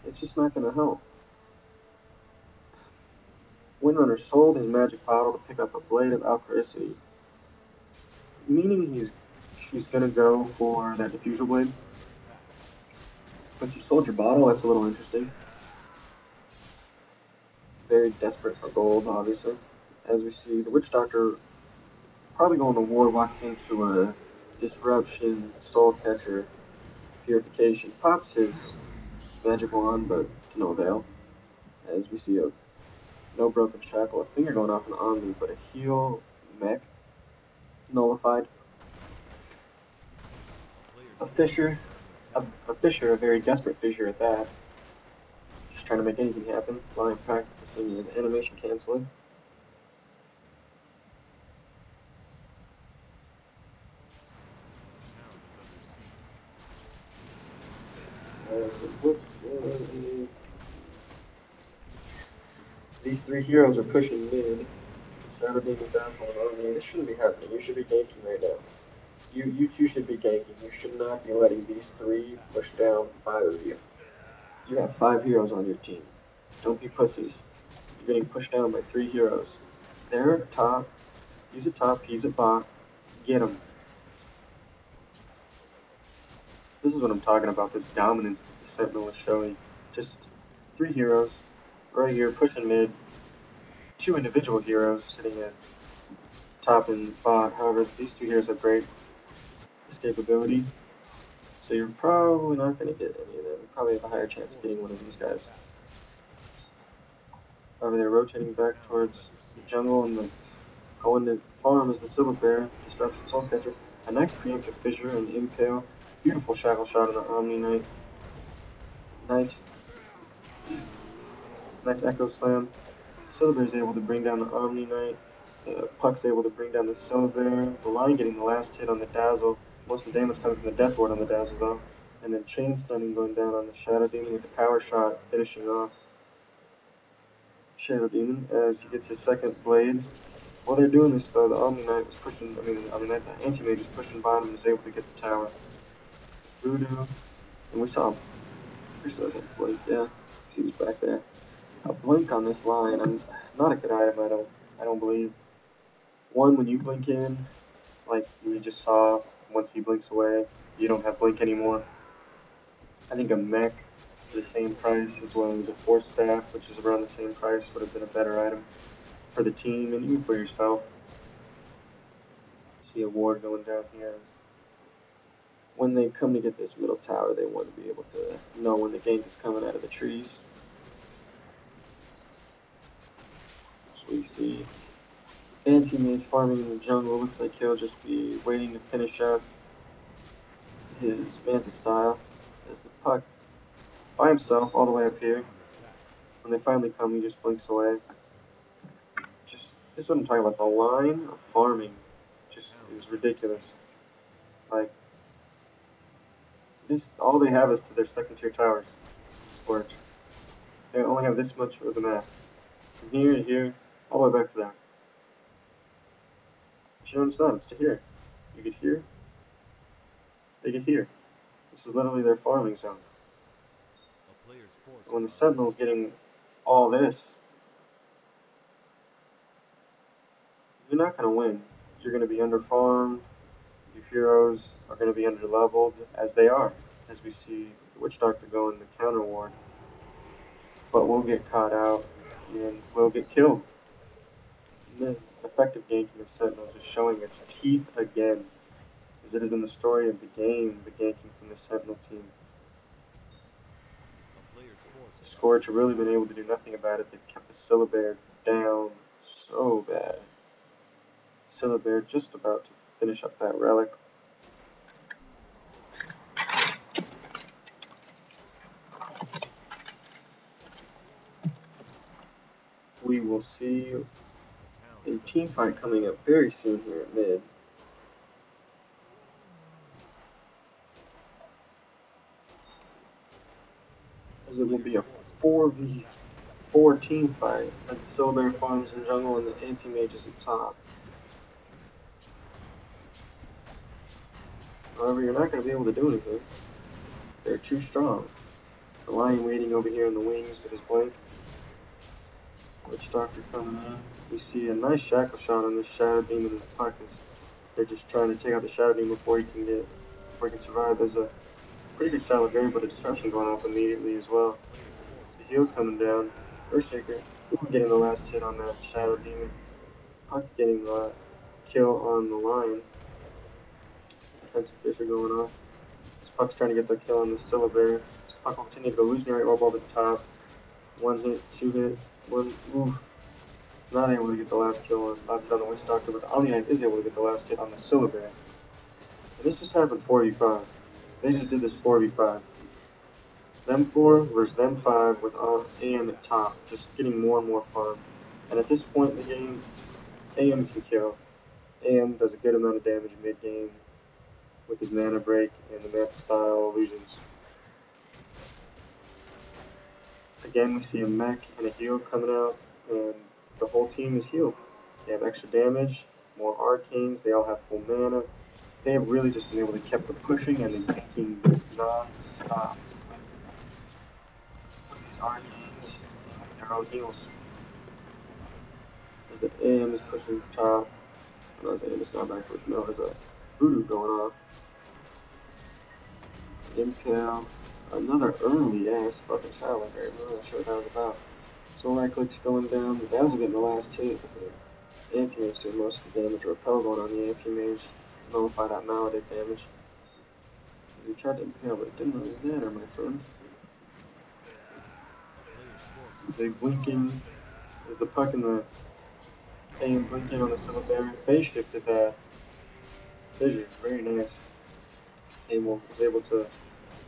it's just not going to help. Windrunner sold his magic bottle to pick up a blade of Alchicity, meaning she's going to go for that diffuser blade. But you sold your bottle, that's a little interesting. Very desperate for gold, obviously. As we see, the Witch Doctor probably going to war, walks into a disruption, soul catcher, purification, pops his magic wand, but to no avail. As we see a no broken shackle, a finger going off an Omni, but a heal mech nullified. A Fisher, a Fisher, a very desperate Fisher at that. Just trying to make anything happen. Flying practicing his animation canceling. So whoops. These three heroes are pushing mid. Shadow Demon Dazzle and Omni. This shouldn't be happening. You should be ganking right now. You two should be ganking. You should not be letting these three push down five of you. You have five heroes on your team. Don't be pussies. You're getting pushed down by three heroes. They're top. He's a top. He's a bot. Get him. This is what I'm talking about. This dominance that the Sentinel is showing. Just three heroes right here pushing mid. Two individual heroes sitting at top and bot. However, these two heroes have great escapability. So you're probably not going to get any of them. You probably have a higher chance of getting one of these guys. However, they're rotating back towards the jungle and going to farm as the Silver Bear, Disruption Soul Catcher. A nice preemptive fissure and impale. Beautiful shackle shot on the Omni Knight. Nice Echo Slam. Silver Bear is able to bring down the Omni Knight. Puck's able to bring down the Silver Bear. The Lion getting the last hit on the Dazzle. Most of the damage coming from the Death Ward on the Dazzle though. And then Chain Stunning going down on the Shadow Demon with the Power Shot finishing off Shadow Demon as he gets his second blade. While they're doing this though, the Omni Knight was pushing, the Anti-Mage is pushing bottom and is able to get the tower. Voodoo, and we saw, pretty sure that Blink, yeah, he was back there. A blink on this line, not a good item, I don't believe. One, when you blink in, like we just saw, once he blinks away, you don't have blink anymore. I think a mech for the same price, as well as a force staff, which is around the same price, would have been a better item for the team and even for yourself. See a ward going down here. When they come to get this middle tower, they want to be able to know when the gank is coming out of the trees. So we see Anti-Mage farming in the jungle. Looks like he'll just be waiting to finish up his Manta style as the Puck by himself all the way up here. When they finally come, he just blinks away. Just this is what I'm talking about. The line of farming just is ridiculous. Like this, all they have is to their second tier towers. Squirt. They only have this much of the map. From here to here, all the way back to there. But you know it's not. It's to here. You get here. They get here. This is literally their farming zone. And when the Sentinel's getting all this, you're not going to win. You're going to be underfarmed. Your heroes are going to be underleveled, as they are, as we see the Witch Doctor go in the counter ward. But we'll get caught out and we'll get killed. And then effective ganking of Sentinel just showing its teeth again, as it has been the story of the game, the ganking from the Sentinel team. The Scorch have really been able to do nothing about it. They've kept the Syllabear down so bad. Syllabear just about to finish up that relic. We will see a team fight coming up very soon here at mid. As it will be a 4v4 team fight as the Syllabear farms in jungle and the Anti-Mage is at top. However, you're not going to be able to do anything. They're too strong. The Lion waiting over here in the wings with his blink. Witch Doctor coming in. We see a nice shackle shot on this Shadow Demon in the pockets. They're just trying to take out the Shadow Demon before he can survive. There's a pretty good Shadow Berry, but a disruption going off immediately as well. The heal coming down. Earthshaker getting the last hit on that Shadow Demon. Puck getting the kill on the Lion. Defensive Fisher going off. This Puck's trying to get the kill on the Syllabary. This Puck will continue to go illusionary orb over the top. One hit, two hit, one oof. Not able to get the last kill on last hit on the Witch Doctor, but the Omni-Knight is able to get the last hit on the Syllabary. And this just happened 4v5. They just did this 4v5. Them 4 versus them 5 with AM at top, just getting more and more fun. And at this point in the game, AM can kill. AM does a good amount of damage mid-game with his mana break and the map style illusions. Again, we see a mech and a heal coming out, and the whole team is healed. They have extra damage, more arcanes, they all have full mana. They have really just been able to keep the pushing and the yanking non-stop. These arcanes and their own heals. As the AM is pushing the top, no, his AM is not backwards, no, there's a voodoo going off. Impale, another early ass fucking Shadow Berry, I'm not sure what that was about. So right click's going down, the Dazzle getting the last hit. The Anti-Mage doing most of the damage. Repel going on the Anti-Mage. Nullify that Maledict damage. We tried to impale, but it didn't really matter, my friend. Big blinking. Is the Puck and the AM blinking on the Syllabary. Phase shifted that fissure. Very nice. AM was able to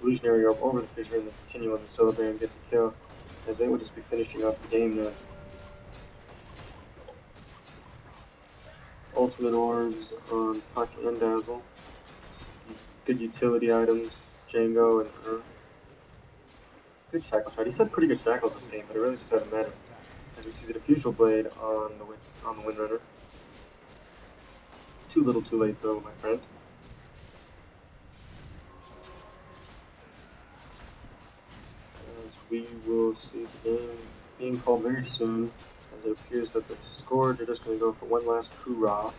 illusionary orb over the fissure and then continue on the Syllabary and get the kill, as they would just be finishing up the game now. Ultimate orbs on Puck and Dazzle. Good utility items, Django and Argh. Good shackle shot. He said pretty good shackles this game, but it really just hasn't mattered. As we see the Diffusal Blade on the Windrunner. Too little too late though, my friend. As we will see the game being called very soon, as it appears that the Scourge are just going to go for one last hoorah.